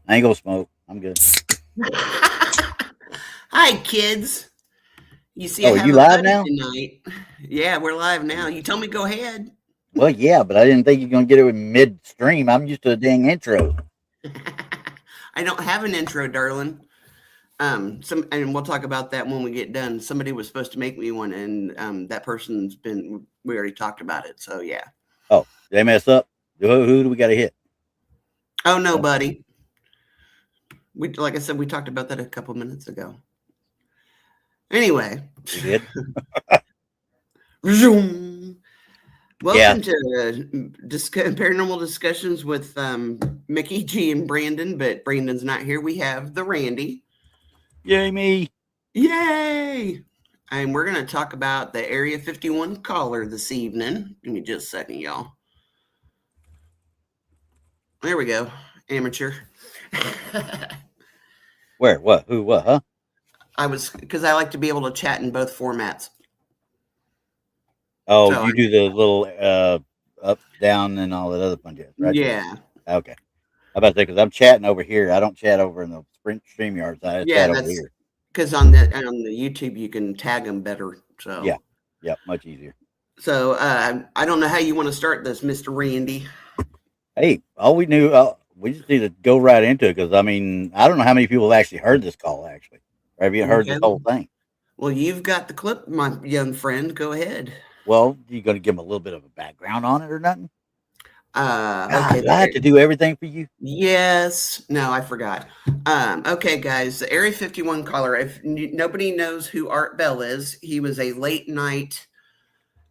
I ain't gonna smoke. I'm good. Hi, kids. You see, I Oh, are have you a live buddy now? tonight. Yeah, we're live now. You told me go ahead. Well, yeah, but I didn't think you're gonna get it midstream. I'm used to a dang intro. I don't have an intro, darling. And we'll talk about that when we get done. Somebody was supposed to make me one, and that person's been. We already talked about it, so yeah. Oh, did they mess up? Who do we got to hit? Oh no, buddy. We like I said, we talked about that a couple minutes ago. Anyway, We did. zoom. Yeah. Welcome to paranormal discussions with Mickey G and Brandon, but Brandon's not here. We have the Randy. Yay me. Yay! And we're going to talk about the Area 51 caller this evening. Give me just a second, y'all. There we go. Amateur. Where? What? Who? What? Huh? Because I like to be able to chat in both formats. Oh, so you do the little up, down, and all that other fun jazz, right? Yeah. Okay. How about that? Because I'm chatting over here. I don't chat over in the StreamYard side. I chat over here. Because on the YouTube you can tag them better. So yeah, much easier. So I don't know how you want to start this, Mr. Randy. Hey, all we knew, we just need to go right into it because I mean, I don't know how many people have actually heard this call. Actually, or have you heard this whole thing? Well, you've got the clip, my young friend. Go ahead. Well, you going to give them a little bit of a background on it or nothing? Okay. I had to do everything for you. Yes. No, I forgot. Okay, guys. The Area 51 caller. If nobody knows who Art Bell is, he was a late night,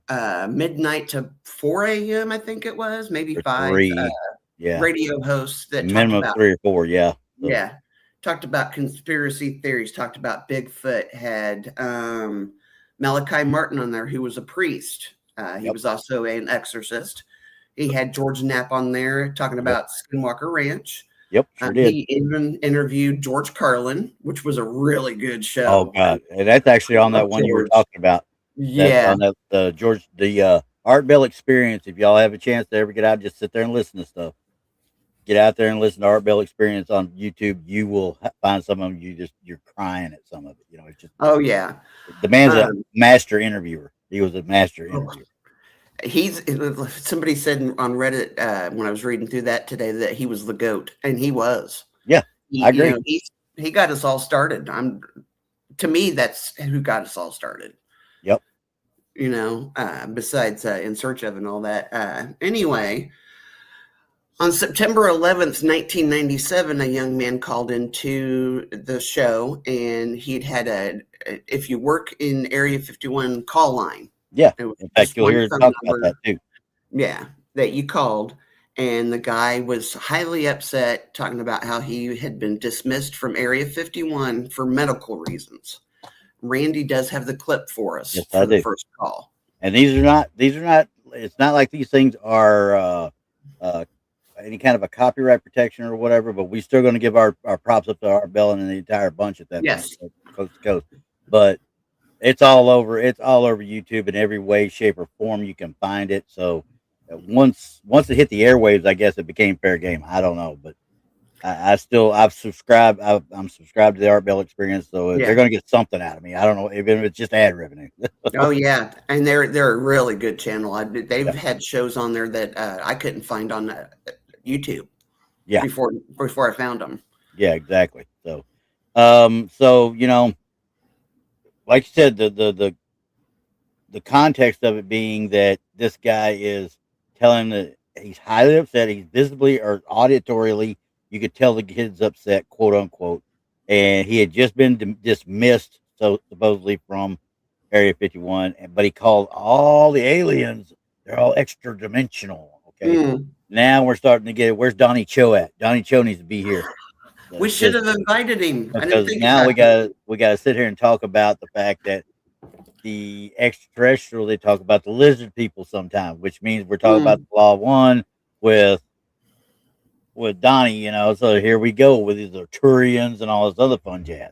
midnight to 4 a.m. I think it was, maybe 5. Radio host that minimum talked about 3 or 4. Yeah. So. Yeah. Talked about conspiracy theories. Talked about Bigfoot. Had Malachi Martin on there, who was a priest. He was also an exorcist. He had George Knapp on there talking about Skinwalker Ranch. Yep, sure did. He even interviewed George Carlin, which was a really good show. Oh God, and that's actually on that one you were talking about. Yeah, that's on that the Art Bell Experience. If y'all have a chance to ever get out, just sit there and listen to stuff. Get out there and listen to Art Bell Experience on YouTube. You will find some of them. You're crying at some of it. You know, it's just. Oh yeah, the man's a master interviewer. He was a master interviewer. Somebody said on Reddit when I was reading through that today that he was the GOAT, and he was. Yeah, I agree. You know, he got us all started. To me, that's who got us all started. Yep. You know, besides In Search of and all that. Anyway, on September 11th, 1997, a young man called into the show, and he'd had if you work in Area 51 call line. Yeah, in fact, you'll hear talk about that too. Yeah, that you called, and the guy was highly upset, talking about how he had been dismissed from Area 51 for medical reasons. Randy does have the clip for us for the first call. And these are not. It's not like these things are any kind of a copyright protection or whatever. But we're still going to give our props up to Art Bell and the entire bunch at that point, coast to coast. But it's all over YouTube in every way, shape, or form you can find it. So once it hit the airwaves, I guess it became fair game. I don't know, but I'm subscribed to the Art Bell Experience, so they're going to get something out of me. I don't know, even if it's just ad revenue. Oh yeah, and they're a really good channel. They've had shows on there that I couldn't find on YouTube. Yeah, before I found them. Yeah, exactly. So you know, like you said, the context of it being that this guy is telling that he's highly upset. He's visibly or auditorily, you could tell the kid's upset, quote unquote, and he had just been dismissed, so supposedly from Area 51. But he called all the aliens; they're all extra dimensional. Okay, now we're starting to get it. Where's Donnie Cho at? Donnie Cho needs to be here. We should have invited him. Because now we gotta sit here and talk about the fact that the extraterrestrial, they talk about the lizard people sometimes, which means we're talking about the Law of One with Donnie, you know. So here we go with these Arturians and all this other fun jazz.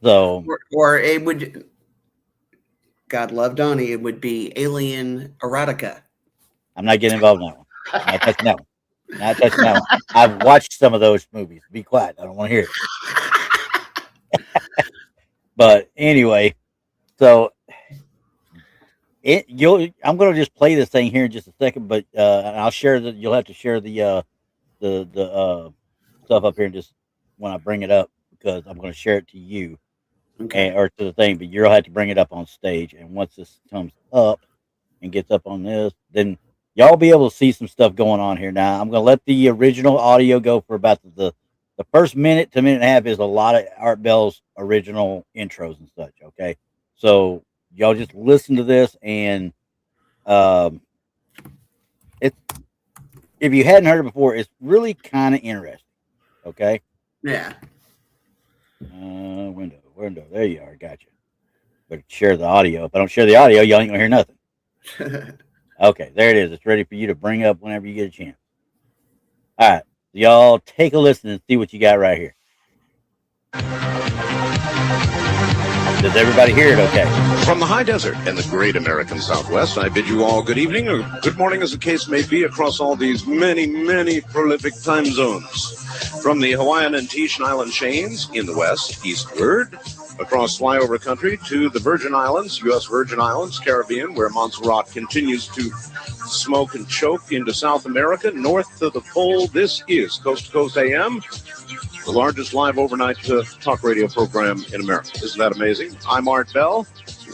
So or it would, God love Donnie, it would be alien erotica. I'm not getting involved in that one. I'm not touching that one. Not touching that one. I've watched some of those movies. Be quiet. I don't want to hear it. But anyway, so I'm going to just play this thing here in just a second, but and I'll share that. You'll have to share the stuff up here just when I bring it up because I'm going to share it to you Okay. or to the thing, but you'll have to bring it up on stage. And once this comes up and gets up on this, then y'all be able to see some stuff going on here. Now I'm going to let the original audio go for about the first minute to minute and a half is a lot of Art Bell's original intros and such. Okay, so y'all just listen to this and um, it's if you hadn't heard it before, it's really kind of interesting. Okay. Yeah. Window. There you are. Gotcha. But share the audio. If I don't share the audio, y'all ain't gonna hear nothing. Okay, there it is. It's ready for you to bring up whenever you get a chance. All right, y'all take a listen and see what you got right here. Does everybody hear it okay? From the high desert and the great American Southwest, I bid you all good evening or good morning as the case may be across all these many, many prolific time zones. From the Hawaiian and Tahitian island chains in the west, eastward, across flyover country to the Virgin Islands, U.S. Virgin Islands, Caribbean, where Montserrat continues to smoke and choke into South America, north to the pole, this is Coast to Coast AM, the largest live overnight talk radio program in America. Isn't that amazing? I'm Art Bell,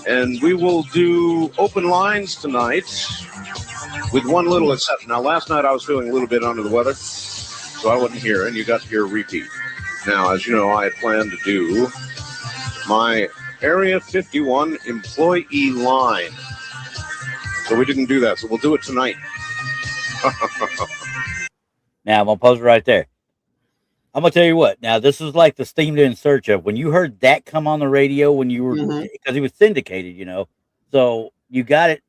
and we will do open lines tonight with one little exception. Now, last night I was feeling a little bit under the weather, so I wasn't here, and you got to hear a repeat. Now, as you know, I had planned to do my Area 51 employee line. So we didn't do that, so we'll do it tonight. Now, I'm going to pause it right there. I'm going to tell you what. Now, this is like the Steamed In Search of. When you heard that come on the radio when you were, because it was syndicated, you know. So you got it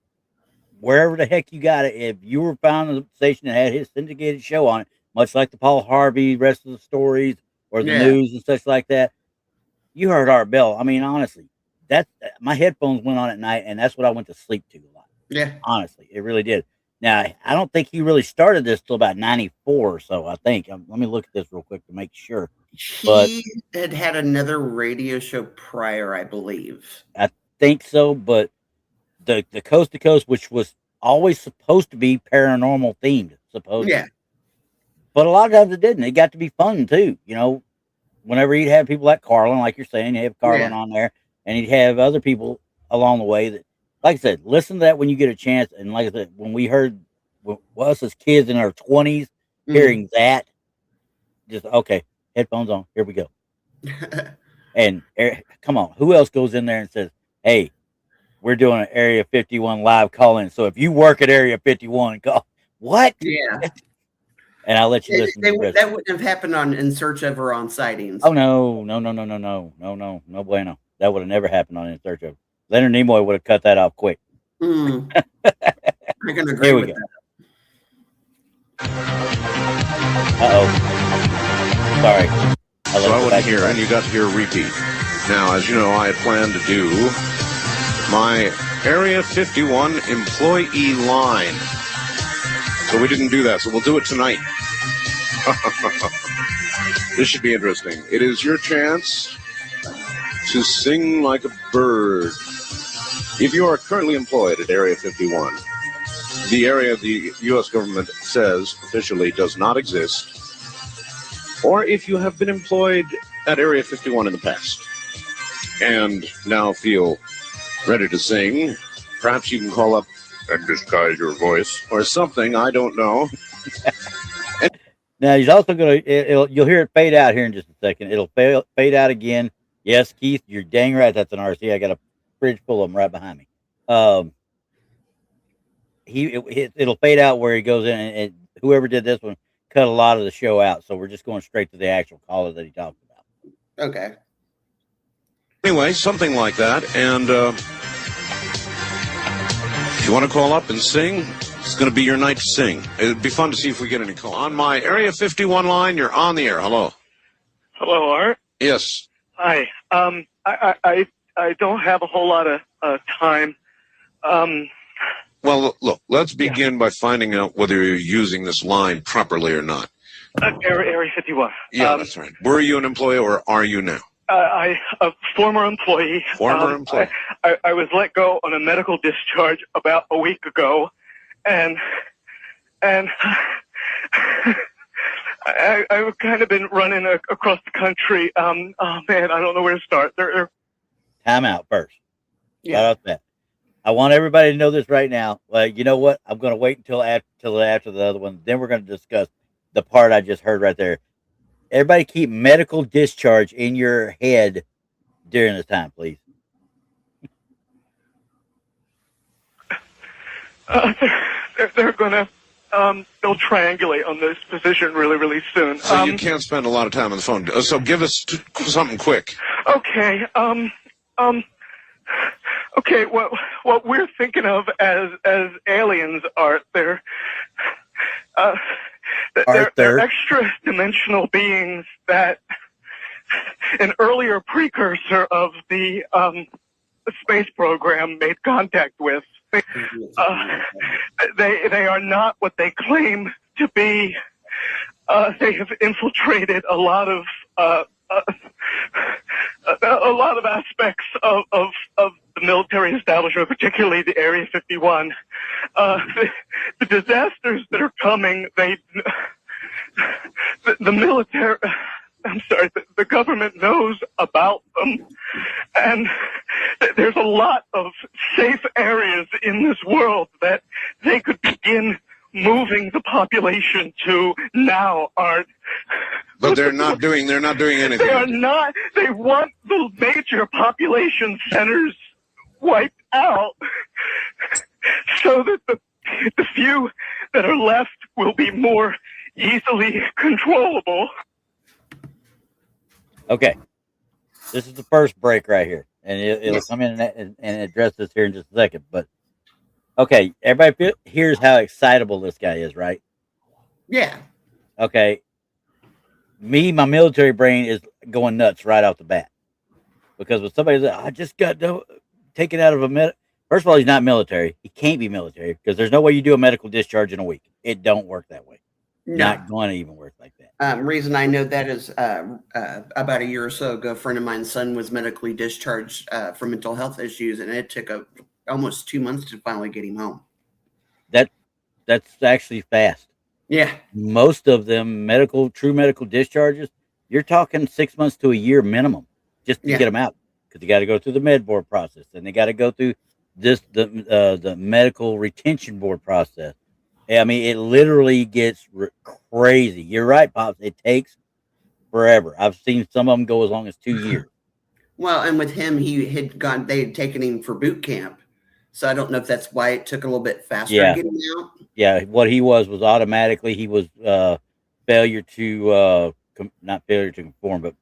wherever the heck you got it. If you were found on the station that had his syndicated show on it, much like the Paul Harvey, rest of the stories, or the news and such like that, you heard Art Bell. I mean, honestly, my headphones went on at night, and that's what I went to sleep to a lot. Yeah. Honestly, it really did. Now, I don't think he really started this till about 94 or so, I think. Let me look at this real quick to make sure. He had another radio show prior, I believe. I think so, but the Coast to Coast, which was always supposed to be paranormal themed, supposedly. Yeah. But a lot of times it didn't. It got to be fun, too, you know. Whenever he'd have people like Carlin, like you're saying, he'd have Carlin on there, and he'd have other people along the way that, like I said, listen to that when you get a chance. And like I said, when we heard us as kids in our 20s, hearing that, just, okay, headphones on, here we go. And come on, who else goes in there and says, hey, we're doing an Area 51 live call-in. So if you work at Area 51, call. What? Yeah. And I'll let you listen to the rest. That wouldn't have happened on In Search of or on Sightings. Oh, no bueno. That would have never happened on In Search of. Leonard Nimoy would have cut that off quick. I can agree with that. Sorry. So I wasn't here, and you got to hear a repeat. Now, as you know, I had planned to do my Area 51 employee line. So we didn't do that, so we'll do it tonight. This should be interesting. It is your chance to sing like a bird. If you are currently employed at Area 51, the area the U.S. government says officially does not exist, or if you have been employed at Area 51 in the past and now feel ready to sing, perhaps you can call up and disguise your voice or something. I don't know. Now he's also going to. You'll hear it fade out here in just a second. It'll fade out again. Yes, Keith, you're dang right. That's an RC. I got a fridge full of them right behind me. It'll fade out where he goes in, and whoever did this one cut a lot of the show out. So we're just going straight to the actual caller that he talked about. Okay. Anyway, something like that, and if you want to call up and sing, it's going to be your night to sing. It'd be fun to see if we get any call. On my Area 51 line, you're on the air. Hello. Hello, Art. Yes. Hi. I don't have a whole lot of time. Well, look, let's begin by finding out whether you're using this line properly or not. Area 51. Yeah, that's right. Were you an employee or are you now? A former employee. Former employee. I was let go on a medical discharge about a week ago, and I've kind of been running across the country. Oh man, I don't know where to start. Time out first. Yeah. Right off that. I want everybody to know this right now. You know what? I'm going to wait until after the other one. Then we're going to discuss the part I just heard right there. Everybody keep medical discharge in your head during this time, please. They're going to they'll triangulate on this position really, really soon. So you can't spend a lot of time on the phone. So give us something quick. Okay. Okay. What we're thinking of as aliens, Art, they're extra dimensional beings that an earlier precursor of the space program made contact with. They are not what they claim to be. They have infiltrated a lot of aspects of the military establishment, particularly the Area 51. The disasters that are coming, the military, I'm sorry, the government knows about them, and there's a lot of safe areas in this world that they could begin moving the population to now, Art. But they're not doing anything. They are not. They want the major population centers wiped out so that the few that are left will be more easily controllable. Okay. This is the first break right here. And it'll come in and address this here in just a second. But, okay, everybody hears how excitable this guy is, right? Yeah. Okay. My military brain is going nuts right off the bat. Because when somebody's like, I just got taken out of a first of all, he's not military. He can't be military because there's no way you do a medical discharge in a week. It don't work that way. No. Not going to even work like that. Reason I know that is about a year or so ago, a friend of mine's son was medically discharged for mental health issues, and it took almost 2 months to finally get him home. That's actually fast. Yeah. Most of them true medical discharges, you're talking 6 months to a year minimum just to get them out, because you got to go through the med board process, and they got to go through the medical retention board process. I mean, it literally gets crazy. You're right, Pops. It takes forever. I've seen some of them go as long as 2 years. Well, and with him, they had taken him for boot camp. So I don't know if that's why it took a little bit faster to get him out. Yeah, what he was automatically, he was failure to, not failure to conform, but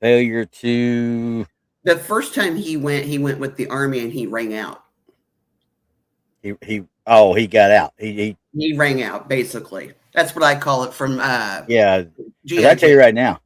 failure to. The first time he went with the Army and he rang out. He got out. He rang out, basically. That's what I call it from yeah. I tell you right now,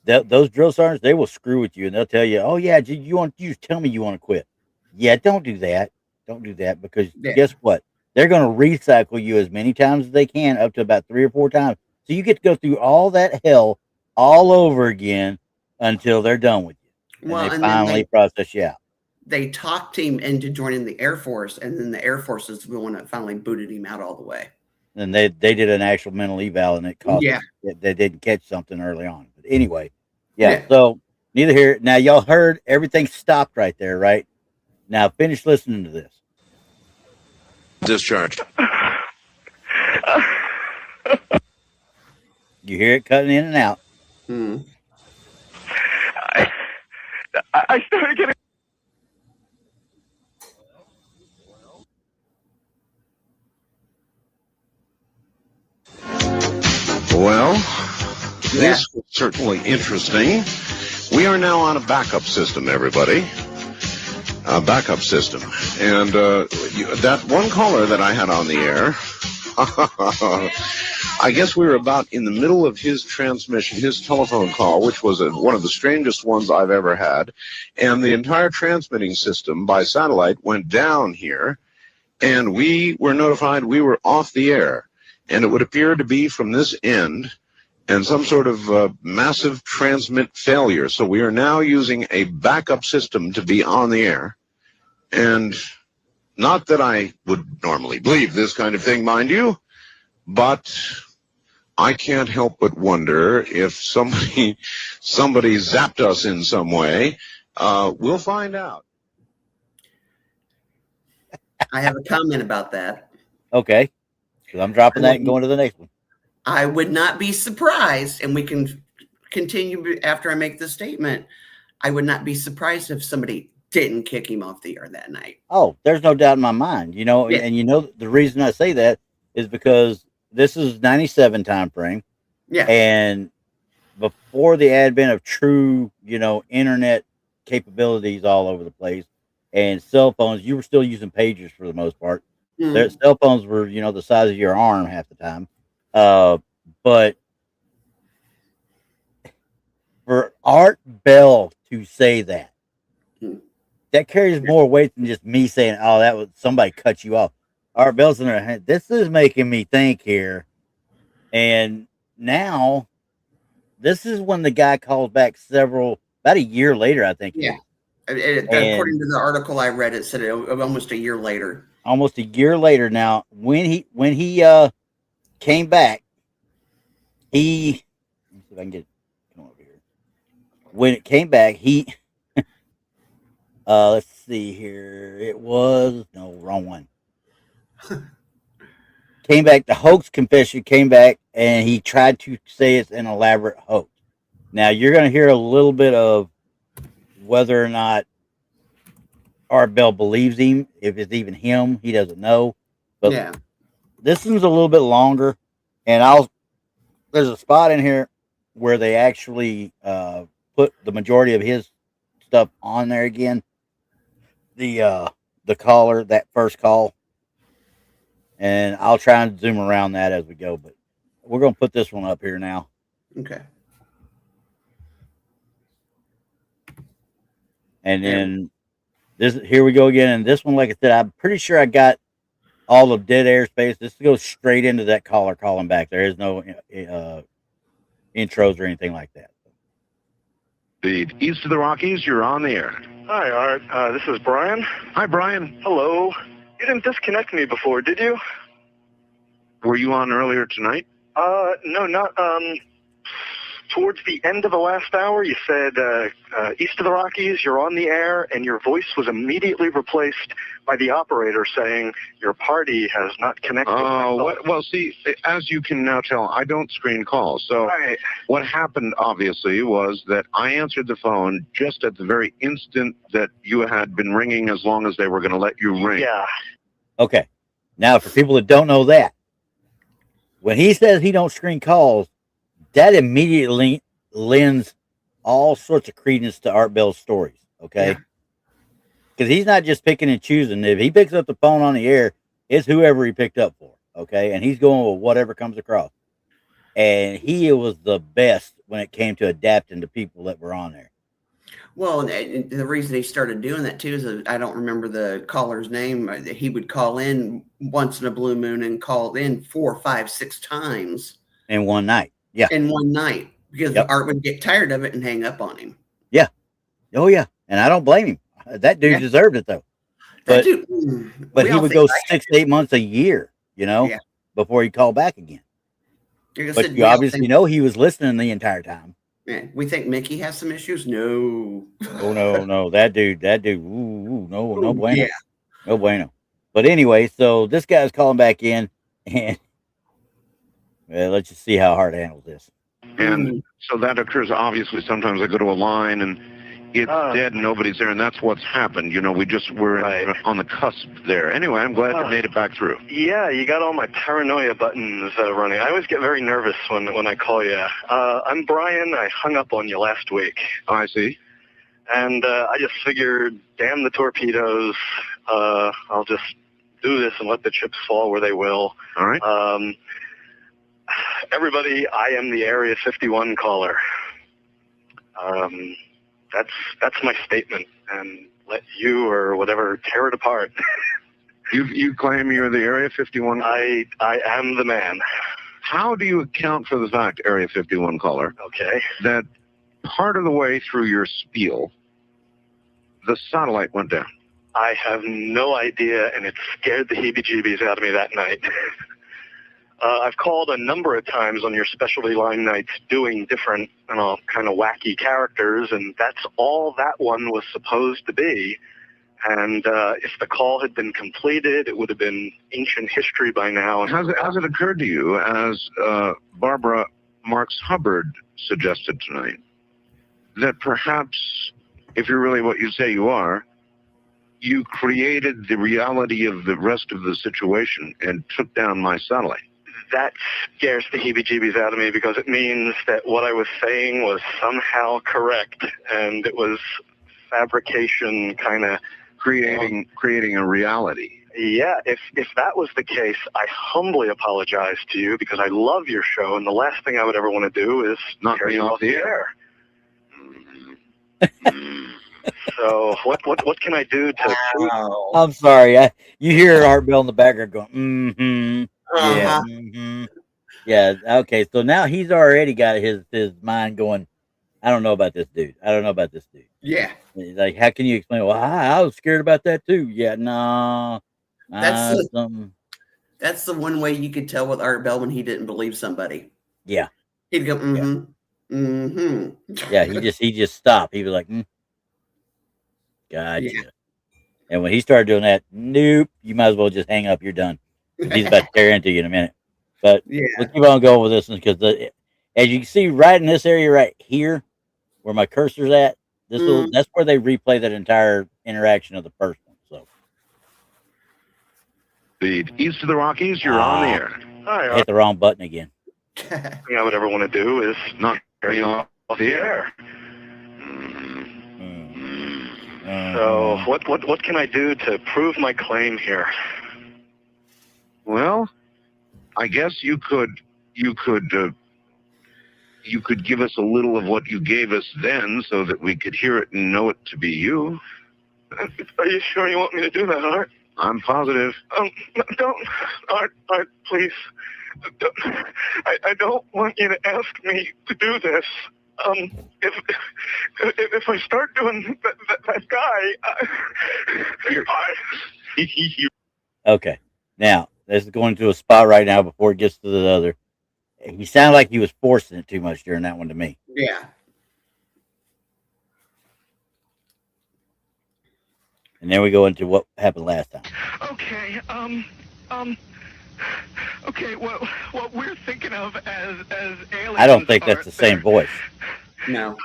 those drill sergeants, they will screw with you and they'll tell you, oh yeah, you just tell me you want to quit. Yeah, don't do that. Don't do that, because guess what? They're going to recycle you as many times as they can, up to about 3 or 4 times. So you get to go through all that hell all over again until they're done with you. And they finally process you out. They talked him into joining the Air Force, and then the Air Force is the one that finally booted him out all the way. And they did an actual mental eval, and it cost them. They didn't catch something early on. But anyway, so neither here. Now, y'all heard everything stopped right there, right? Now, finish listening to this. Discharged. You hear it cutting in and out. I started getting. Well, this was certainly interesting. We are now on a backup system, everybody. A backup system. And that one caller that I had on the air, I guess we were about in the middle of his transmission, his telephone call, which was one of the strangest ones I've ever had. And the entire transmitting system by satellite went down here. and we were notified we were off the air. And it would appear to be from this end and some sort of massive transmit failure. So we are now using a backup system to be on the air. And not that I would normally believe this kind of thing, mind you, but I can't help but wonder if somebody zapped us in some way. We'll find out. I have a comment about that. Okay. Because I'm dropping that and going to the next one. I would not be surprised, and we can continue after I make this statement. I would not be surprised if somebody didn't kick him off the air that night. Oh, there's no doubt in my mind. You know, Yeah. and you know the reason I say that is because this is 97 time frame. Yeah. And before the advent of true, you know, internet capabilities all over the place and cell phones, you were still using pagers for the most part. Their cell phones were, you know, the size of your arm half the time. But for Art Bell to say that, that carries more weight than just me saying, "Oh, that was somebody cut you off." Art Bell's in there. This is making me think here, and now this is when the guy calls back about a year later, I think. Yeah. According to the article I read, it said almost a year later. Almost a year later now, when he came back, let me see if I can get come over here. When it came back, he let's see here. It was no wrong one. Came back. The hoax confession came back, and he tried to say it's an elaborate hoax. Now you're going to hear a little bit of whether or not Art Bell believes him. If it's even him, he doesn't know. But yeah, this one's a little bit longer, and there's a spot in here where they actually put the majority of his stuff on there again. The caller, that first call, and I'll try and zoom around that as we go. But we're gonna put this one up here now. Okay. And then here we go again. And this one, like I said, I'm pretty sure I got all of dead airspace. This goes straight into that caller calling back. There is no intros or anything like that. The east of the Rockies, you're on the air. Hi, Art. This is Brian. Hi, Brian. Hello. You didn't disconnect me before, did you? Were you on earlier tonight? No, not, towards the end of the last hour, you said, east of the Rockies, you're on the air, and your voice was immediately replaced by the operator saying, your party has not connected. Oh, well, see, as you can now tell, I don't screen calls. So Right. What happened, obviously, was that I answered the phone just at the very instant that you had been ringing, as long as they were going to let you ring. Yeah. Okay. Now, for people that don't know that, when he says he don't screen calls, that immediately lends all sorts of credence to Art Bell's stories. Okay. Because he's not just picking and choosing. If he picks up the phone on the air, it's whoever he picked up for. Okay. And he's going with whatever comes across. And he was the best when it came to adapting to people that were on there. Well, and the reason he started doing that too is I don't remember the caller's name. He would call in once in a blue moon and call in 4, 5, 6 times in one night. Yeah. In one night, because Art would get tired of it and hang up on him. Yeah. Oh yeah. And I don't blame him. That dude deserved it though. But he would go 6 to 8 months a year, you know, before he'd call back again. But you obviously know he was listening the entire time. Yeah. We think Mickey has some issues. No. Oh no. That dude. Ooh, no bueno. Yeah. No bueno. But anyway, so this guy's calling back in, and let's just see how Hart handles this. And so that occurs, obviously, sometimes I go to a line and it's dead and nobody's there, and that's what's happened. You know, we're on the cusp there. Anyway, I'm glad you made it back through. Yeah, you got all my paranoia buttons running. I always get very nervous when I call you. I'm Brian. I hung up on you last week. Oh, I see. And I just figured, damn the torpedoes. I'll just do this and let the chips fall where they will. All right. Everybody, I am the Area 51 caller. That's my statement, and let you or whatever tear it apart. You claim you're the Area 51? I am the man. How do you account for the fact, Area 51 caller, Okay. that part of the way through your spiel, the satellite went down? I have no idea, and it scared the heebie-jeebies out of me that night. I've called a number of times on your specialty line nights doing different, kind of wacky characters, and that's all that one was supposed to be. And if the call had been completed, it would have been ancient history by now. Has it occurred to you, as Barbara Marx Hubbard suggested tonight, that perhaps, if you're really what you say you are, you created the reality of the rest of the situation and took down my satellite? That scares the heebie-jeebies out of me because it means that what I was saying was somehow correct, and it was fabrication kind of creating a reality. Yeah, if that was the case, I humbly apologize to you because I love your show, and the last thing I would ever want to do is knock me off the air. So what can I do to? Wow. I'm sorry. You hear Art Bell in the background going, mm-hmm. Yeah. Uh-huh. Mm-hmm. Yeah. Okay. So now he's already got his mind going, I don't know about this dude. I don't know about this dude. Yeah. Like, how can you explain? Well, I was scared about that too. Yeah, no. That's something. That's the one way you could tell with Art Bell when he didn't believe somebody. Yeah. He'd go, mm-hmm. Mm-hmm. Yeah, he just stopped. He was like, gotcha. Yeah. And when he started doing that, nope, you might as well just hang up. You're done. He's about to tear into you in a minute. But we'll keep on going with this one because as you can see right in this area right here, where my cursor's at, that's where they replay that entire interaction of the first one. So the east of the Rockies, you're on the air. I hit the wrong button again. Thing I would ever want to do is knock you off the air. So what can I do to prove my claim here? Well, I guess you could give us a little of what you gave us then, so that we could hear it and know it to be you. Are you sure you want me to do that, Art? I'm positive. Don't, Art, please. I don't want you to ask me to do this. If I start doing that guy, okay. Now this is going to a spot right now before it gets to the other. He sounded like he was forcing it too much during that one to me. Yeah. And then we go into what happened last time. Okay. Okay. What we're thinking of as aliens. I don't think that's the same voice. No.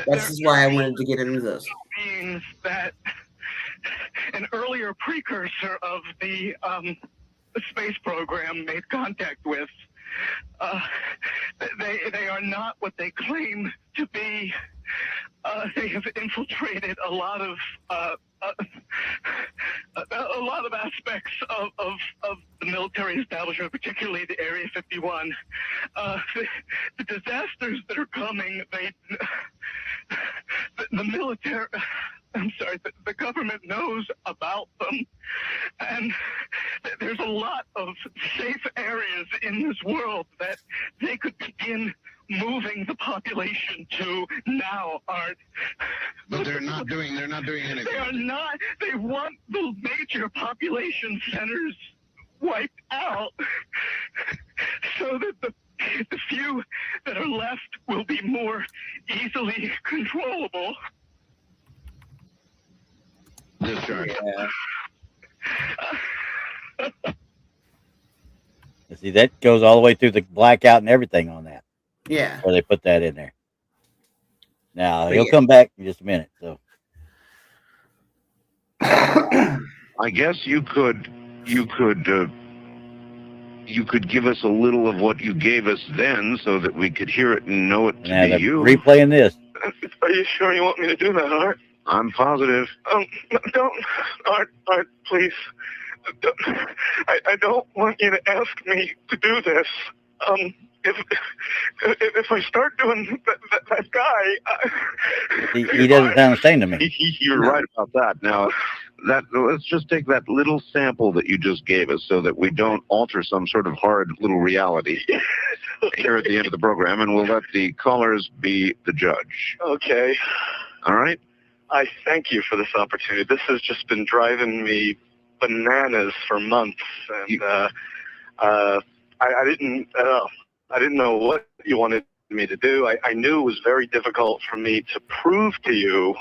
This is why I wanted to get into this. Means that an earlier precursor of the space program made contact with. They are not what they claim to be. They have infiltrated a lot of aspects of the military establishment, particularly the Area 51. The disasters that are coming, the military. I'm sorry, the government knows about them, and there's a lot of safe areas in this world that they could begin moving the population to now, Art. But they're not doing anything. They are not. They want the major population centers wiped out so that the few that are left will be more easily controllable. Discharge. Yeah. See, that goes all the way through the blackout and everything on that. Yeah. Where they put that in there. Now he'll come back in just a minute. So I guess you could give us a little of what you gave us then, so that we could hear it and know it to be you. Replaying this. Are you sure you want me to do that, Art? I'm positive. Don't, Art, please. I don't want you to ask me to do this. If I start doing that guy, he doesn't sound the same to me. You're right about that. Now, let's just take that little sample that you just gave us so that we don't alter some sort of hard little reality here at the end of the program, and we'll let the callers be the judge. Okay. All right? I thank you for this opportunity. This has just been driving me bananas for months, and I didn't know what you wanted me to do. I knew it was very difficult for me to prove to you.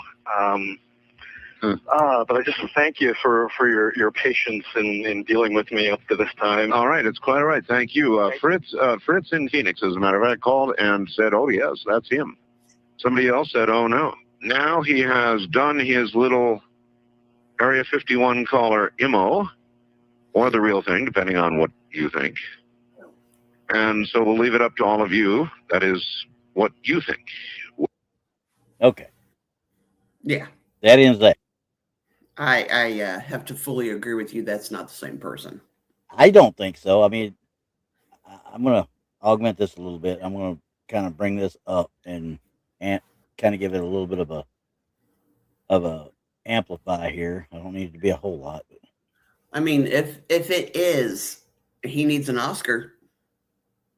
But I just thank you for your patience in dealing with me up to this time. All right, it's quite all right. Thank you. Fritz in Phoenix, as a matter of fact, called and said, oh, yes, that's him. Somebody else said, oh, no. Now he has done his little Area 51 caller IMO, or the real thing, depending on what you think. And so we'll leave it up to all of you. That is what you think. Okay. Yeah. That ends that. I have to fully agree with you. That's not the same person. I don't think so. I mean, I'm going to augment this a little bit. I'm going to kind of bring this up and kind of give it a little bit of a amplify here. I don't need it to be a whole lot. But. I mean, if it is, he needs an Oscar.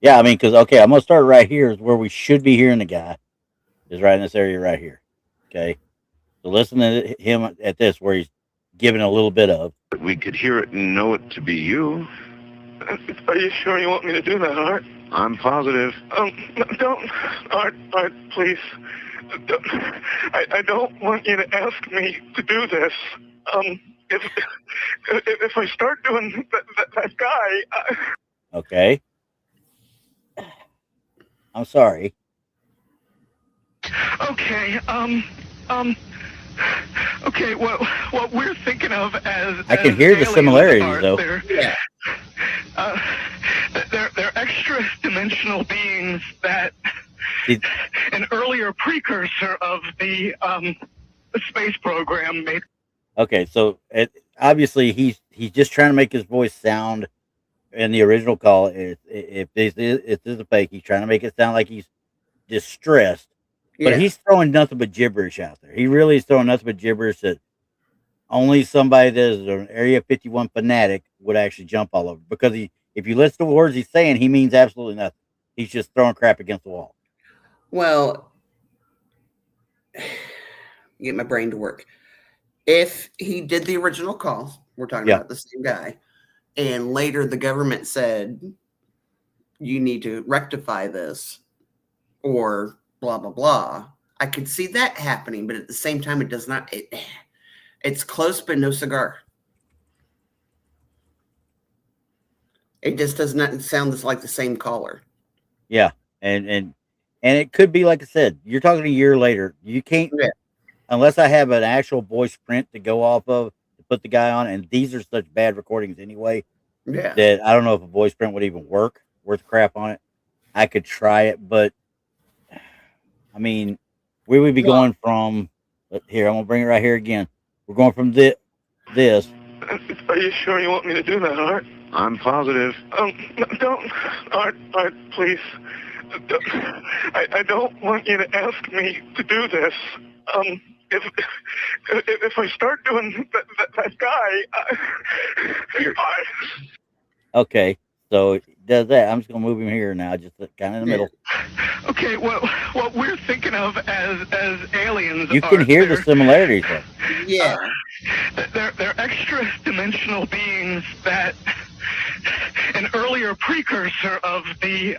Yeah, I mean, because, okay, I'm going to start right here is where we should be hearing the guy is right in this area right here. Okay. So listen to him at this where he's giving a little bit of. We could hear it and know it to be you. Are you sure you want me to do that, Art? I'm positive. Don't, Art, please. Don't, I don't want you to ask me to do this. If I start doing that guy. Okay. I'm sorry. Okay. Okay. What we're thinking of as I can hear the similarities, Art, though. Yeah. They're extra dimensional beings that an earlier precursor of the space program made. Okay, so obviously he's just trying to make his voice sound in the original call. If this is a fake, he's trying to make it sound like he's distressed, but he's throwing nothing but gibberish out there. He really is throwing nothing but gibberish that only somebody that is an Area 51 fanatic would actually jump all over. Because if you listen to the words he's saying, he means absolutely nothing. He's just throwing crap against the wall. Well, get my brain to work. If he did the original call, we're talking about the same guy, and later the government said, you need to rectify this or blah, blah, blah, I could see that happening, but at the same time, it does not. It's close, but no cigar. It just does not sound like the same caller. Yeah, and it could be, like I said, you're talking a year later. You can't, unless I have an actual voice print to go off of to put the guy on, and these are such bad recordings anyway, that I don't know if a voice print would even work worth crap on it. I could try it, but I mean, we would be going from here. I'm gonna bring it right here again. We're going from this. Are you sure you want me to do that, Art? I'm positive. Don't, Art, please. I don't want you to ask me to do this. If I start doing that guy. Okay, so it does that. I'm just gonna move him here now, just kind of in the middle. Okay, well, what we're thinking of as aliens. You can hear the similarities, though. Yeah. They're extra dimensional beings that an earlier precursor of the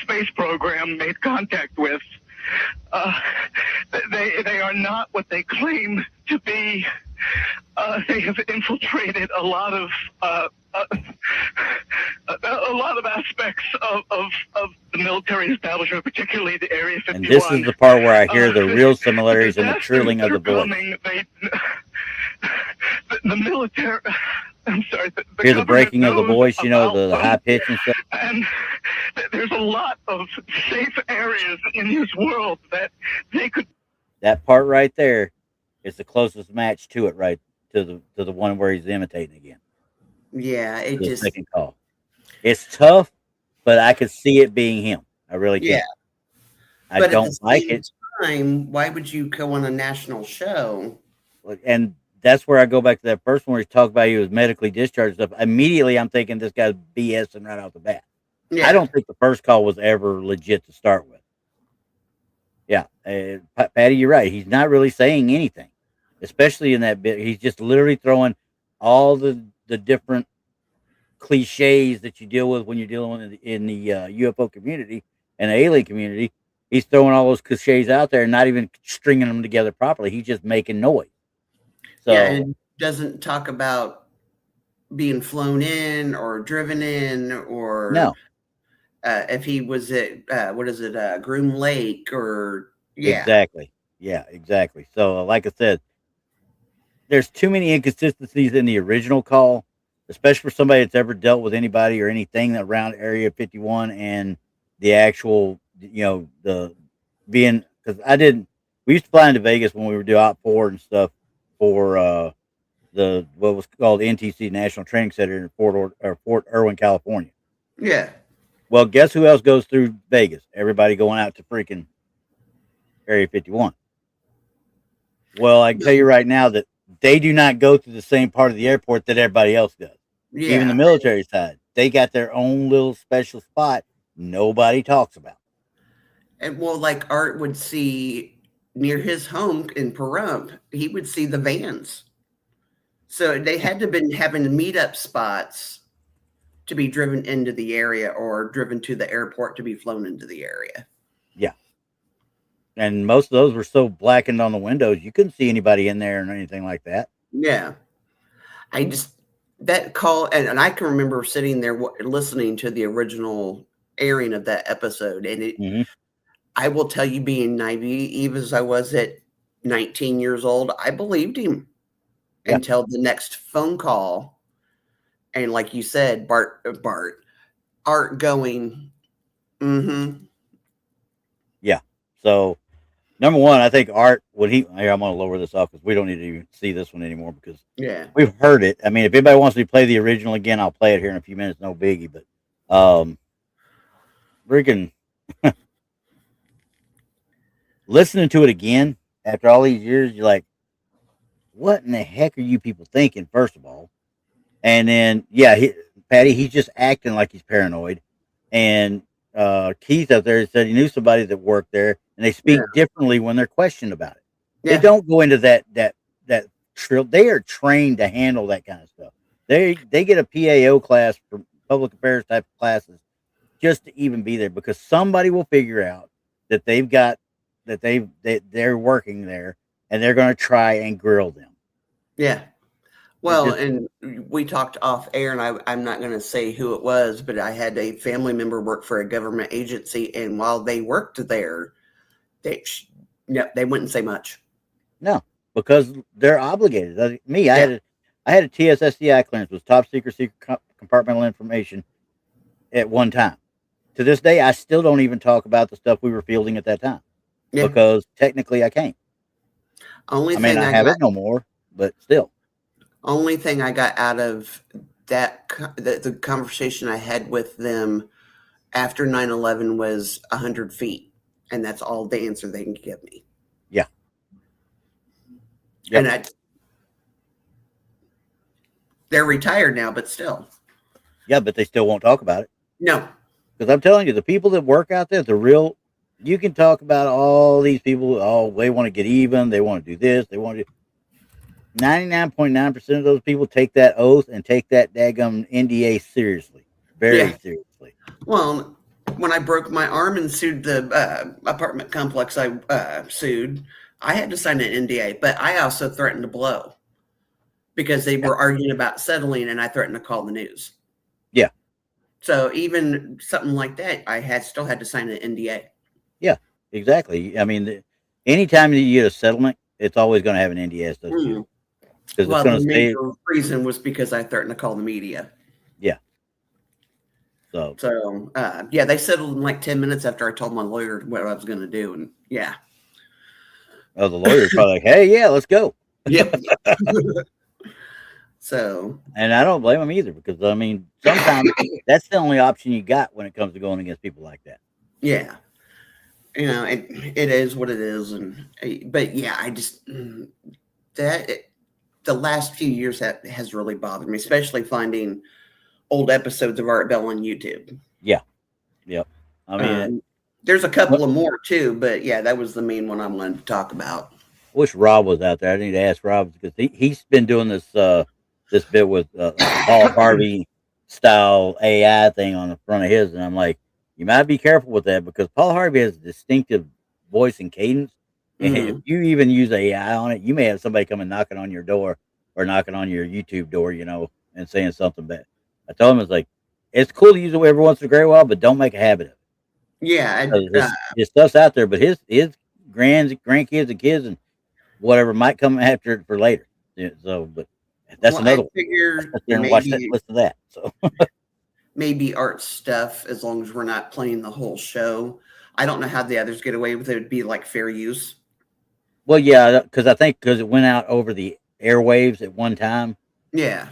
space program made contact with. They are not what they claim to be. They have infiltrated a lot of aspects of the military establishment, particularly the Area 51. And this is the part where I hear the real similarities in the trilling of the voice. The military. I'm sorry. Hear the breaking of the voice, you know, the high pitch and stuff. And there's a lot of safe areas in this world that they could. That part right there is the closest match to it, right to the one where he's imitating again. Yeah, it the just second call. It's tough, but I could see it being him. I really can. I but don't at the like same it. time, why would you go on a national show? And that's where I go back to that first one where he talked about he was medically discharged stuff. Immediately, I'm thinking this guy's BSing right off the bat. I Yeah. don't think the first call was ever legit to start with. Yeah, Patty, you're right. He's not really saying anything, especially in that bit. He's just literally throwing all the different cliches that you deal with when you're dealing with in the UFO community and the alien community. He's throwing all those cliches out there and not even stringing them together properly. He's just making noise. Yeah, So and it doesn't talk about being flown in or driven in or no, if he was at what is it, Groom Lake or yeah, exactly. Yeah, exactly. So like I said, there's too many inconsistencies in the original call, especially for somebody that's ever dealt with anybody or anything around Area 51 and the actual, the being because I didn't. We used to fly into Vegas when we would do Op 4 and stuff for the what was called NTC National Training Center in Fort Irwin, California. yeah, Well, guess who else goes through Vegas? Everybody going out to freaking Area 51. Well, I can tell you right now that they do not go through the same part of the airport that everybody else does. Even the yeah. military side, they got their own little special spot nobody talks about. And well, like Art would see near his home in Pahrump, he would see the vans. So they had to have been having meetup spots to be driven into the area or driven to the airport to be flown into the area. Yeah. And most of those were so blackened on the windows, you couldn't see anybody in there or anything like that. Yeah. I just, that call, and I can remember sitting there listening to the original airing of that episode. And Mm-hmm. I will tell you, being naive as I was at 19 years old, I believed him Yeah. until the next phone call. And like you said, Art going, mm-hmm. Yeah. So, number one, I think Art, when here, I'm going to lower this off because we don't need to even see this one anymore because Yeah. we've heard it. I mean, if anybody wants me to play the original again, I'll play it here in a few minutes. No biggie. But, freaking listening to it again after all these years, you're like, what in the heck are you people thinking, first of all? And then, yeah, Patty, he's just acting like he's paranoid. And Keith out there said he knew somebody that worked there, and they speak differently when they're questioned about it. Yeah. They don't go into that trill. They are trained to handle that kind of stuff. They get a PAO class for public affairs type of classes just to even be there because somebody will figure out that they're working there and they're going to try and grill them. Yeah. Well, and we talked off air, and I'm not going to say who it was, but I had a family member work for a government agency, and while they worked there, they wouldn't say much. No, because they're obligated. I had a TSSCI clearance, was top secret compartmental information at one time. To this day, I still don't even talk about the stuff we were fielding at that time because technically I can't. I have it no more, but still. Only thing I got out of that, the conversation I had with them after 9/11 was 100 feet. And that's all the answer they can give me. Yeah. Yep. And they're retired now, but still. Yeah, but they still won't talk about it. No. Because I'm telling you, the people that work out there, you can talk about all these people. Oh, they want to get even. They want to do this. They want to do 99.9% of those people take that oath and take that daggum NDA seriously. Very seriously. Well, when I broke my arm and sued the apartment complex I sued, I had to sign an NDA, but I also threatened to blow because they were arguing about settling and I threatened to call the news. Yeah. So even something like that, I still had to sign an NDA. Yeah, exactly. I mean, anytime that you get a settlement, it's always going to have an NDA. Well, the major reason was because I threatened to call the media. Yeah. So they settled in like 10 minutes after I told my lawyer what I was going to do. And yeah. Oh, the lawyer's probably like, hey, yeah, let's go. Yep. So. And I don't blame them either because, I mean, sometimes that's the only option you got when it comes to going against people like that. Yeah. You know, it is what it is. But yeah, the last few years that has really bothered me, especially finding old episodes of Art Bell on YouTube. Yeah. Yep. I mean, there's a couple of more too, but yeah, that was the main one I wanted to talk about. I wish Rob was out there. I need to ask Rob because he's been doing this bit with Paul Harvey style AI thing on the front of his, and I'm like, you might be careful with that because Paul Harvey has a distinctive voice and cadence, and if you even use AI on it, you may have somebody coming knocking on your door or knocking on your YouTube door, and saying something bad. I told him it's cool to use it every once in a great while, but don't make a habit of it. Yeah, his stuff's out there, but his grandkids and kids and whatever might come after it for later. Yeah, so, but that's another one. I figure and watch that, listen to that. So maybe art stuff, as long as we're not playing the whole show. I don't know how the others get away with it. It'd be like fair use. Well, yeah, because it went out over the airwaves at one time. Yeah.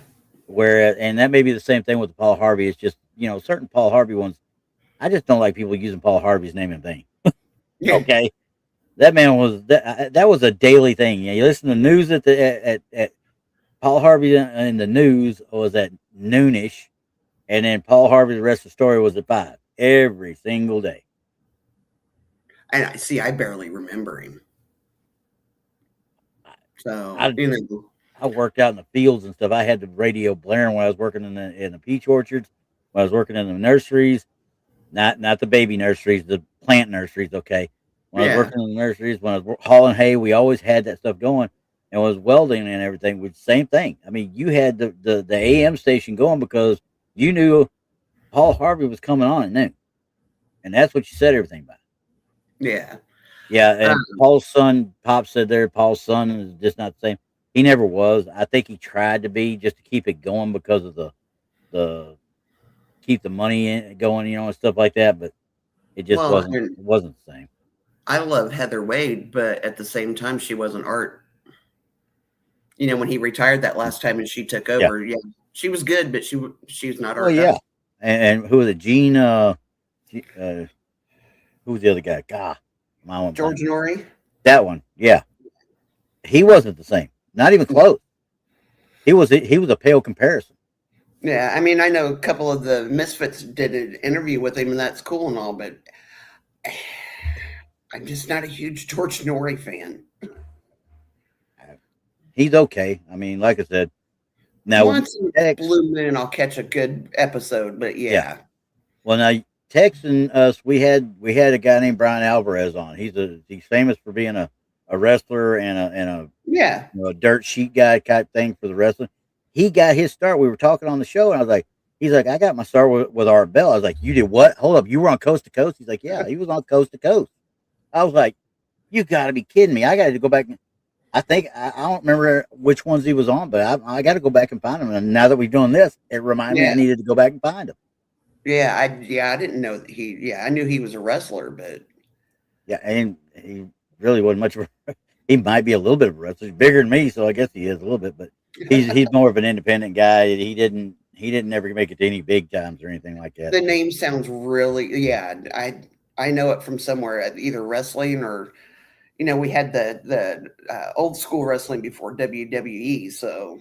And that may be the same thing with the Paul Harvey. It's just certain Paul Harvey ones. I just don't like people using Paul Harvey's name and thing. Yeah. Okay, that man was that was a daily thing. You listen to news at Paul Harvey in the news was at noonish, and then Paul Harvey the rest of the story was at 5 every single day. And I barely remember him. So I worked out in the fields and stuff. I had the radio blaring when I was working in the peach orchards, when I was working in the nurseries, not the baby nurseries, the plant nurseries. Okay, when I was working in the nurseries, when I was hauling hay, we always had that stuff going, and was welding and everything. With same thing. I mean, you had the AM station going because you knew Paul Harvey was coming on at noon, and that's what you said everything by. Yeah. Yeah, and Paul's son, Pop said there, Paul's son is just not the same. He never was. I think he tried to be just to keep it going because of the keep the money going, and stuff like that. But it just wasn't the same. I love Heather Wade, but at the same time, she wasn't art. When he retired that last time and she took over, she was good, but she's not art. Oh yeah, and who was it? Gene? Who was the other guy? God. George Norrie? That one, yeah. He wasn't the same. Not even close. He was a pale comparison. Yeah, I mean, I know a couple of the Misfits did an interview with him, and that's cool and all, but I'm just not a huge George Norrie fan. He's okay. I mean, like I said, now once in a blue moon, I'll catch a good episode, but yeah. Well, now texting us, we had a guy named Brian Alvarez on. He's famous for being a wrestler and a dirt sheet guy type thing for the wrestling. He got his start. We were talking on the show, and I was like, he's like, I got my start with Art Bell. I was like, you did what? Hold up, you were on Coast to Coast? He's like, yeah, he was on Coast to Coast. I was like, you got to be kidding me! I got to go back. I think I don't remember which ones he was on, but I got to go back and find him. And now that we're doing this, it reminded me I needed to go back and find him. Yeah, I didn't know that I knew he was a wrestler, but and he really wasn't much of he might be a little bit of a wrestler. He's bigger than me, so I guess he is a little bit, but he's more of an independent guy. He didn't ever make it to any big times or anything like that. The name sounds really, I know it from somewhere, either wrestling or, we had the old school wrestling before WWE, so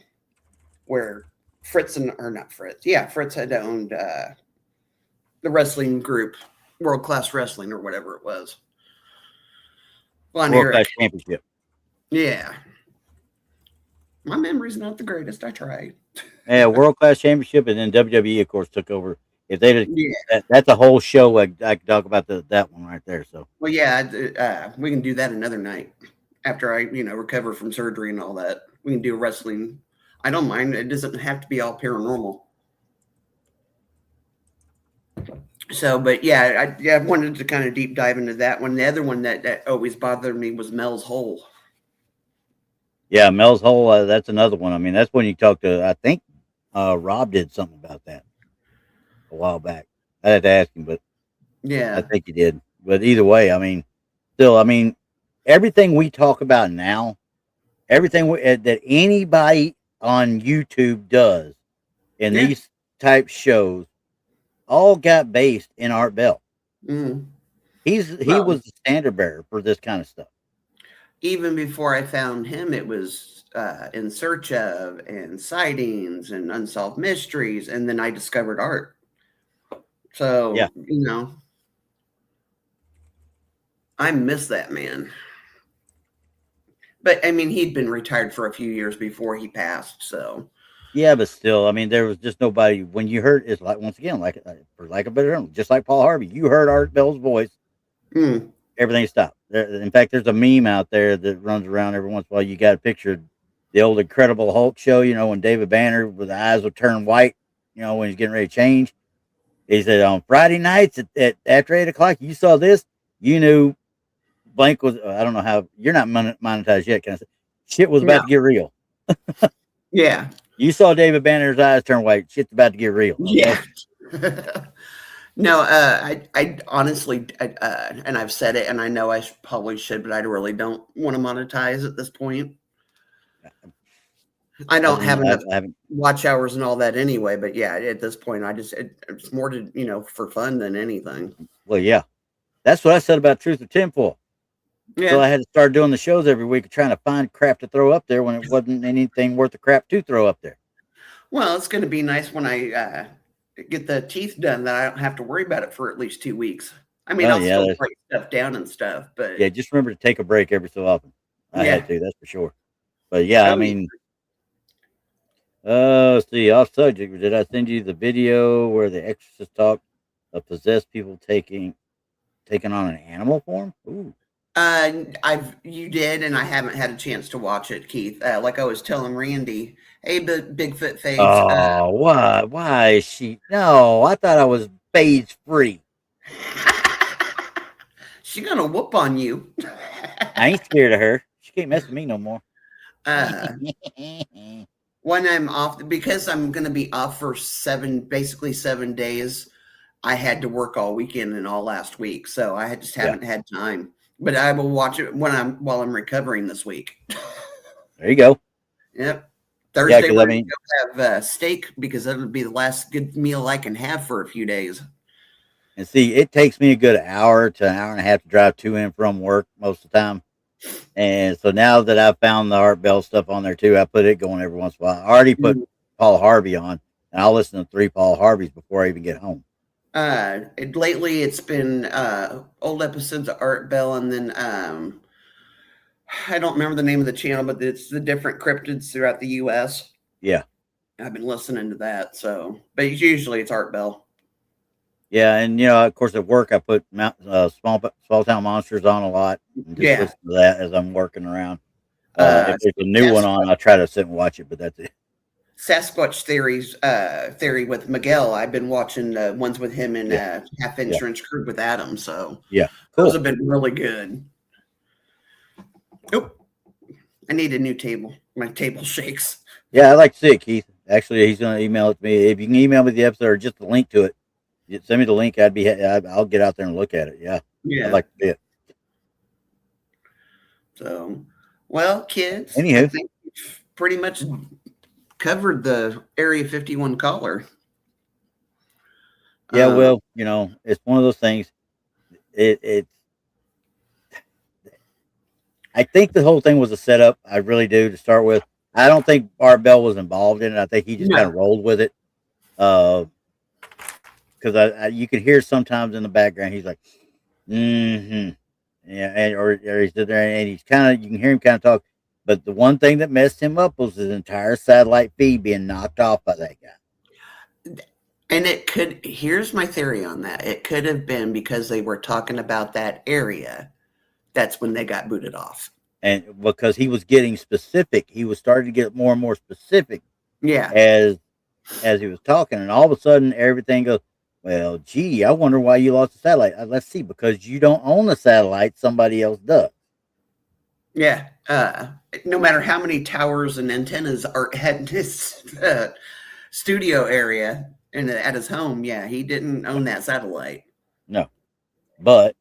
where Fritz had owned the wrestling group, World Class Wrestling or whatever it was. World Class Championship. Yeah. My memory's not the greatest. I tried. Yeah, World Class Championship, and then WWE, of course, took over. If they that's a whole show. I could talk about that one right there. So we can do that another night after I recover from surgery and all that. We can do wrestling. I don't mind. It doesn't have to be all paranormal. So, but I wanted to kind of deep dive into that one. The other one that always bothered me was Mel's Hole. Yeah, Mel's Hole. That's another one. I mean, that's when you talk to. I think Rob did something about that a while back. I had to ask him, but I think he did. But either way, I mean, everything we talk about now, everything that anybody on YouTube does in these type shows, all got based in Art Bell. Mm. He was the standard bearer for this kind of stuff. even before I found him, it was In Search Of and Sightings and Unsolved Mysteries, and then I discovered art. So, I miss that man. But I mean, he'd been retired for a few years before he passed. So, Yeah, but still, I mean, there was just nobody. When you heard, it's like once again, like for like a better term, just like Paul Harvey, you heard Art Bell's voice, everything stopped. In fact, there's a meme out there that runs around every once in a while. You got a picture of the old Incredible Hulk show, when David Banner with the eyes would turn white, when he's getting ready to change. He said on Friday nights at after 8 o'clock, you saw this, you knew blank was. I don't know how you're not monetized yet. Can I say shit was about to get real? Yeah. You saw David Banner's eyes turn white. Shit's about to get real. Okay? Yeah. No, I honestly, and I've said it, and I know I probably should, but I really don't want to monetize at this point. I don't have enough watch hours and all that anyway. But yeah, at this point, it's more to for fun than anything. Well, yeah, that's what I said about Truthortinfoil. Yeah. So I had to start doing the shows every week, trying to find crap to throw up there when it wasn't anything worth the crap to throw up there. Well, it's going to be nice when I get the teeth done that I don't have to worry about it for at least 2 weeks. I mean, I'll still write stuff down and stuff, but yeah, just remember to take a break every so often. I had to, that's for sure. But yeah, I mean, let's see, off subject. Did I send you the video where the exorcist talked of possessed people taking on an animal form? Ooh. You did, and I haven't had a chance to watch it, Keith. Like I was telling Randy, hey, Bigfoot Fades. Oh, why? Why is she? No, I thought I was Fades free. She's gonna whoop on you. I ain't scared of her. She can't mess with me no more. When I'm off, because I'm gonna be off for basically 7 days. I had to work all weekend and all last week, so I just haven't had time. But I will watch it while I'm recovering this week. There you go. Yep. Thursday we're going to have steak because that'll be the last good meal I can have for a few days. And see, it takes me a good hour to an hour and a half to drive to and from work most of the time. And so now that I've found the Art Bell stuff on there too, I put it going every once in a while. I already put Paul Harvey on, and I'll listen to 3 Paul Harveys before I even get home. Lately it's been old episodes of Art Bell, and then I don't remember the name of the channel, but it's the different cryptids throughout the U.S. Yeah, I've been listening to that. So, but usually it's Art Bell. Yeah, and of course at work I put small town monsters on a lot, and just listen to that as I'm working around. If there's a new one on, I'll try to sit and watch it, but that's it. Sasquatch theory with Miguel. I've been watching ones with him and Half Insurance Crew with Adam. So cool. Those have been really good. Oh, I need a new table. My table shakes. Yeah, I'd like to see it, Keith. Actually, he's going to email it to me. If you can email me the episode or just the link to it, send me the link. I'll get out there and look at it. Yeah, I'd like to see it. So, well, kids, anywho, I think we've pretty much covered the Area 51 caller. Yeah, well, it's one of those things. It's. I think the whole thing was a setup. I really do, to start with. I don't think Art Bell was involved in it. I think he just kind of rolled with it. Because you could hear sometimes in the background he's like, yeah, or he's there and he's kind of, you can hear him kind of talk. But the one thing that messed him up was his entire satellite feed being knocked off by that guy. And here's my theory on that. It could have been because they were talking about that area. That's when they got booted off. And because he was getting specific, he was starting to get more and more specific. Yeah. As he was talking, and all of a sudden everything goes, well, gee, I wonder why you lost the satellite. Let's see, because you don't own the satellite, somebody else does. Yeah. No matter how many towers and antennas are at his studio area and at his home, he didn't own that satellite. No. But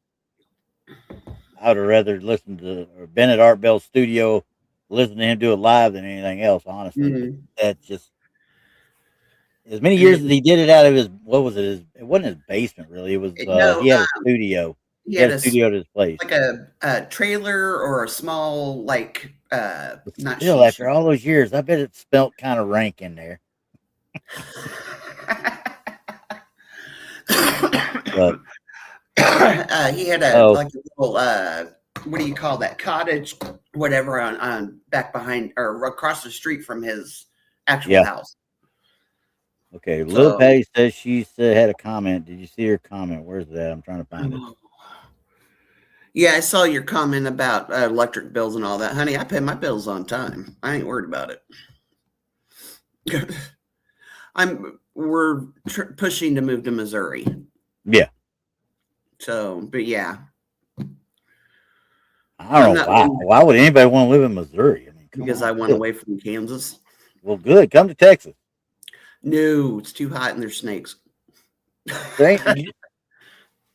I would have rather listened to or been at Art Bell's studio, listen to him do it live than anything else, honestly. That's just as many years as he did it out of his, what was it? It wasn't his basement, really. It was he had a studio. He He had had a a studio at his place. like a trailer or a small like But not still, she after all those years, I bet it smelled kind of rank in there. But he had a oh like a little what do you call that cottage whatever on back behind or across the street from his actual yeah, house. okay. Lil So Patty says she had a comment. Did you see her comment? Where's that? I'm trying to find it. yeah, I saw your comment about electric bills and all that, honey. I pay my bills on time. I ain't worried about it. We're pushing to move to Missouri. Yeah, So, but yeah, I I'm don't know not why. Why would anybody want to live in Missouri? I mean, come because on. I went away from Kansas. Well, good. Come to Texas. No, it's too hot and there's snakes.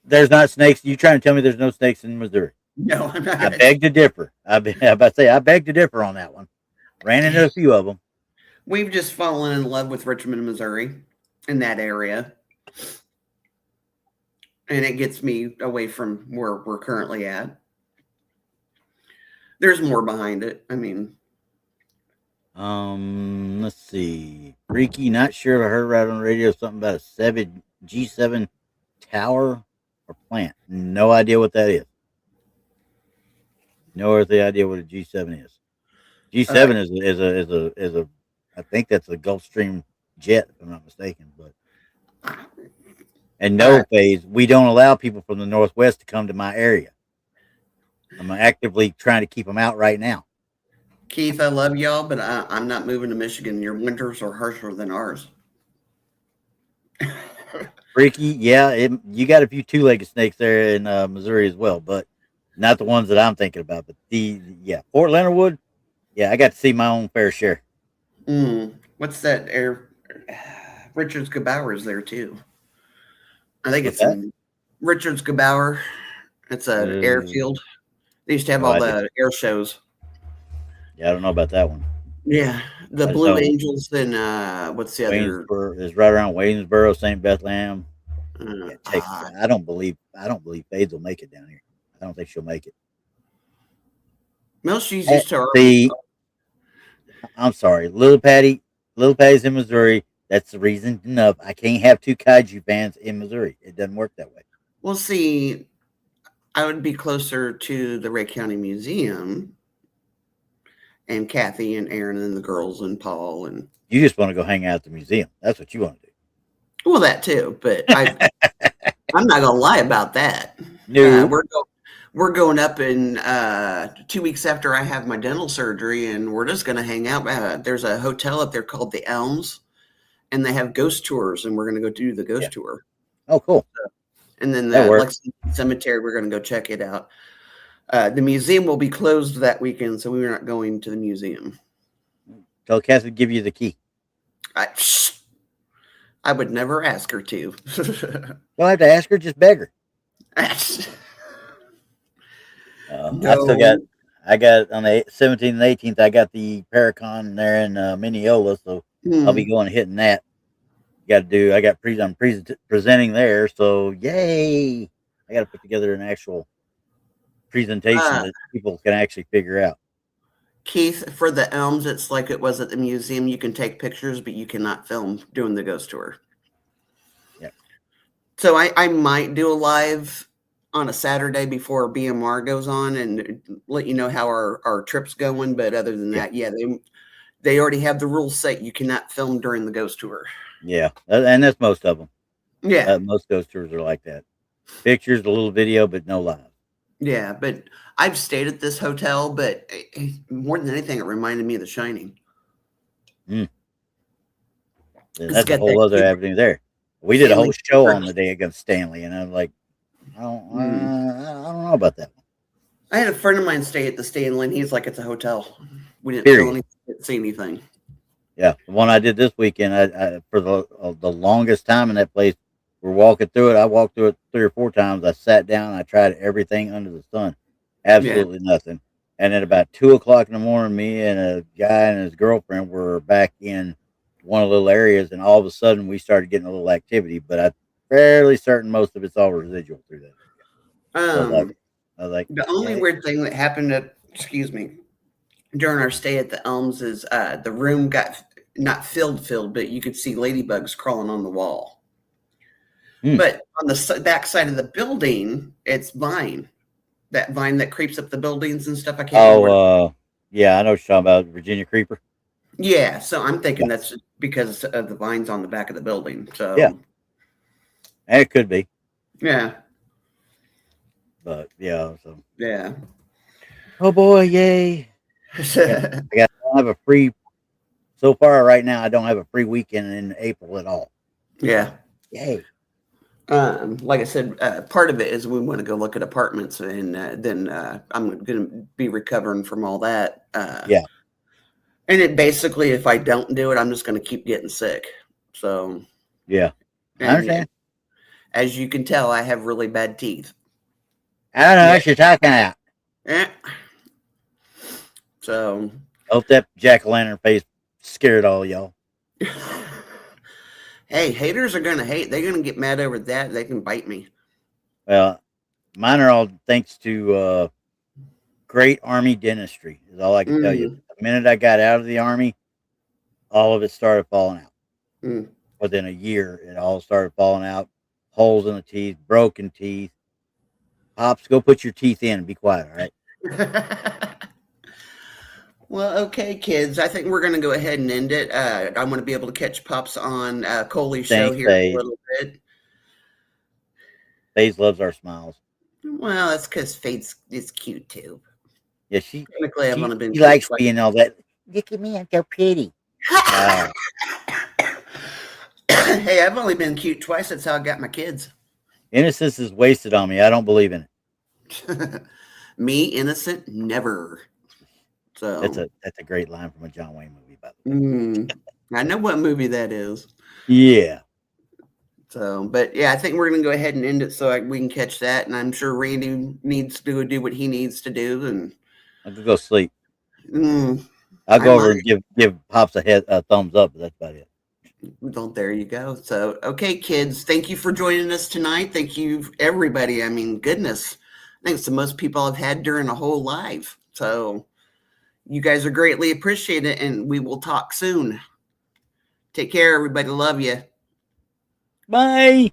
There's not snakes. You trying to tell me there's no snakes in Missouri? No, I'm not. I beg to differ. I'm about to say I beg to differ on that one. Ran into a few of them. We've just fallen in love with Richmond, Missouri, in that area, and it gets me away from where we're currently at. There's more behind it. I mean, Let's see. Freaky, not sure if I heard right on the radio something about a G7 tower or plant. No idea what that is. No earthly idea what a G7 is. G7 is a I think that's a Gulfstream jet, if I'm not mistaken. But and no phase, we don't allow people from the Northwest to come to my area. I'm actively trying to keep them out right now. Keith, I love y'all, but I'm not moving to Michigan. Your winters are harsher than ours. Freaky, yeah, you got a few two-legged snakes there in Missouri as well, but not the ones that I'm thinking about. But Fort Leonard Wood, yeah, I got to see my own fair share. What's that air? Richards Gebauer is there too. I think What's it's in Richards Gebauer. It's an airfield. They used to have all the air shows. Yeah, I don't know about that one. Yeah, the Blue Angels and what's the other? Is right around Waynesboro, St. Bethlehem. Texas. I don't believe Fades will make it down here. I don't think she'll make it. Well, she's used to I'm sorry, Little Patty's in Missouri. That's the reason enough. I can't have two kaiju fans in Missouri. It doesn't work that way. Well, see, I would be closer to the Ray County Museum and Kathy and Aaron and the girls and Paul and you just want to go hang out at the museum. That's what you want to do. Well, that too, but I'm not gonna lie about that. No, we're going up in 2 weeks after I have my dental surgery, and we're just gonna hang out. There's a hotel up there called the Elms, and they have ghost tours, and we're gonna go do the ghost tour. Oh, cool. And then the Lexington Cemetery, we're gonna go check it out. The museum will be closed that weekend, so we're not going to the museum. Tell Kathy to give you the key. I would never ask her to. Don't have to ask her, just beg her. No. I got on the 17th and 18th, I got the Paracon there in Mineola, so I'll be going hitting that. I'm presenting there, so yay! I got to put together an actual presentation that people can actually figure out. Keith, for the Elms, it's like it was at the museum. You can take pictures, but you cannot film doing the ghost tour. Yeah. So I might do a live on a Saturday before BMR goes on and let you know how our trip's going. But other than that, they already have the rules set. You cannot film during the ghost tour. Yeah, and that's most of them. Yeah. Most ghost tours are like that. Pictures, a little video, but no live. Yeah, but I've stayed at this hotel, but more than anything, it reminded me of The Shining. That's a whole other avenue there. We did a whole show on the day against Stanley, and I'm like, I don't know about that one. I had a friend of mine stay at the Stanley, and he's like, it's a hotel. We didn't see anything. Yeah, the one I did this weekend, I for the longest time in that place, we're walking through it. I walked through it 3 or 4 times. I sat down. I tried everything under the sun. Absolutely nothing. And at about 2 o'clock in the morning, me and a guy and his girlfriend were back in one of the little areas, and all of a sudden we started getting a little activity. But I'm fairly certain most of it's all residual through that. I was like, The only okay. weird thing that happened during our stay at the Elms is the room got not filled, but you could see ladybugs crawling on the wall. Hmm. But on the back side of the building, it's vine. That vine that creeps up the buildings and stuff. I can't remember. Yeah, I know what you're talking about, Virginia Creeper. Yeah, so I'm thinking Yeah, that's because of the vines on the back of the building. yeah, So it could be, yeah, but yeah. So, yeah. oh boy, yay! I don't have a free so far right now. I don't have a free weekend in April at all. Yeah. Yay! Like I said, part of it is we want to go look at apartments, and then I'm going to be recovering from all that. Yeah, And it basically, if I don't do it, I'm just going to keep getting sick. So, yeah. I and understand. as you can tell, I have really bad teeth. I don't know Yeah. what you're talking about. Eh. So, Hope that jack o' lantern face scared all y'all. hey, haters are going to hate. They're going to get mad over that. They can bite me. Well, mine are all thanks to great Army dentistry. Is all I can tell you. Mm, The minute I got out of the Army, all of it started falling out. mm. Within a year, it all started falling out. Holes in the teeth, broken teeth. Pops, go put your teeth in and be quiet, all right? Well, okay, kids. I think we're going to go ahead and end it. I want to be able to catch Pops on Coley's show Thanks, here in a Faze. little bit. Faze loves our smiles. Well, that's because Fate's is cute too. Yeah, Technically, I've only been she cute likes twice. being all that. Look at me, I'm so pretty. Hey, I've only been cute twice. That's how I got my kids. Innocence is wasted on me. I don't believe in it. Me, innocent, never. So That's a great line from a John Wayne movie, by the way. I know what movie that is. Yeah. So, but yeah, I think we're going to go ahead and end it so we can catch that. And I'm sure Randy needs to do what he needs to do. And I'll go sleep. mm, I'll I go over might. and give Pops a thumbs up, but that's about it. Well, there you go. So, okay, kids, thank you for joining us tonight. Thank you, everybody. I mean, goodness, I think it's the most people I've had during a whole live. So, you guys are greatly appreciated, and we will talk soon. Take care, everybody. Love you. Bye.